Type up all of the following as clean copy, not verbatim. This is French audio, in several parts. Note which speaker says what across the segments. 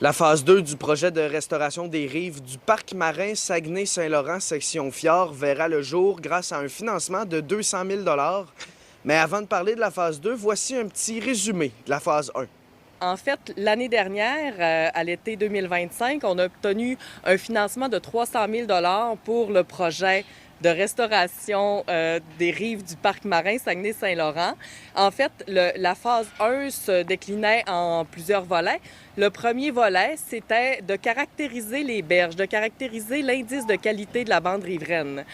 Speaker 1: La phase 2 du projet de restauration des rives du parc marin Saguenay-Saint-Laurent, section Fjord, verra le jour grâce à un financement de 200 000 $. Mais avant de parler de la phase 2, voici un petit résumé de la phase 1.
Speaker 2: En fait, l'année dernière, à l'été 2025, on a obtenu un financement de 300 000 $ pour le projet de restauration des rives du parc marin Saguenay-Saint-Laurent. En fait, la phase 1 se déclinait en plusieurs volets. Le premier volet, c'était de caractériser les berges, de caractériser l'indice de qualité de la bande riveraine.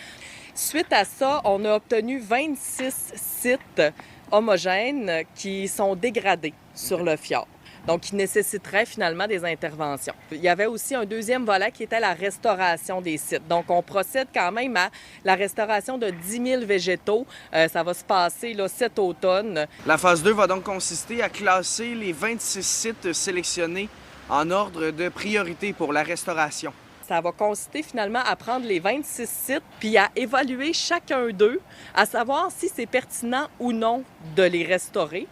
Speaker 2: Suite à ça, on a obtenu 26 sites homogènes qui sont dégradés sur le fjord. Donc, qui nécessiterait finalement des interventions. Il y avait aussi un deuxième volet qui était la restauration des sites. Donc, on procède quand même à la restauration de 10 000 végétaux. Ça va se passer là, cet automne.
Speaker 1: La phase 2 va donc consister à classer les 26 sites sélectionnés en ordre de priorité pour la restauration.
Speaker 2: Ça va consister finalement à prendre les 26 sites puis à évaluer chacun d'eux, à savoir si c'est pertinent ou non de les restaurer.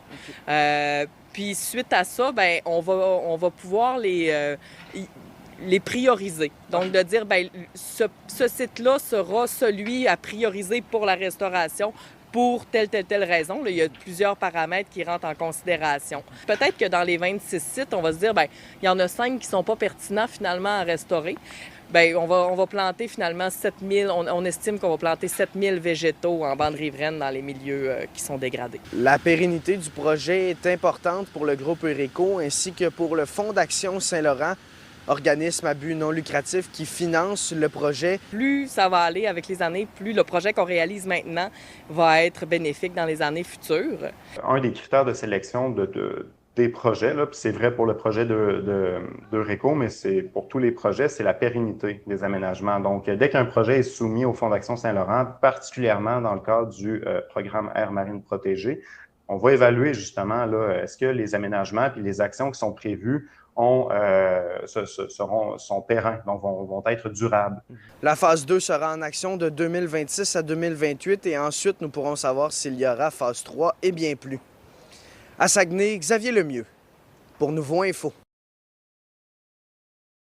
Speaker 2: Puis suite à ça, ben on va pouvoir les prioriser. Donc, de dire, bien, ce site-là sera celui à prioriser pour la restauration pour telle raison. Là, il y a plusieurs paramètres qui rentrent en considération. Peut-être que dans les 26 sites, on va se dire, bien, il y en a 5 qui ne sont pas pertinents finalement à restaurer. Bien, on va planter finalement 7000, on estime qu'on va planter 7000 végétaux en bande riveraine dans les milieux qui sont dégradés.
Speaker 1: La pérennité du projet est importante pour le groupe Eureco ainsi que pour le Fonds d'action Saint-Laurent, organisme à but non lucratif qui finance le projet.
Speaker 2: Plus ça va aller avec les années, plus le projet qu'on réalise maintenant va être bénéfique dans les années futures.
Speaker 3: Un des critères de sélection des projets, là, puis c'est vrai pour le projet d'Eureco, mais c'est pour tous les projets, c'est la pérennité des aménagements. Donc, dès qu'un projet est soumis au Fonds d'action Saint-Laurent, particulièrement dans le cadre du programme Aires marines protégées, on va évaluer justement là, est-ce que les aménagements et les actions qui sont prévues sont pérennes, donc vont être durables.
Speaker 1: La phase 2 sera en action de 2026 à 2028 et ensuite nous pourrons savoir s'il y aura phase 3 et bien plus. À Saguenay, Xavier Lemieux pour Nouveau Info.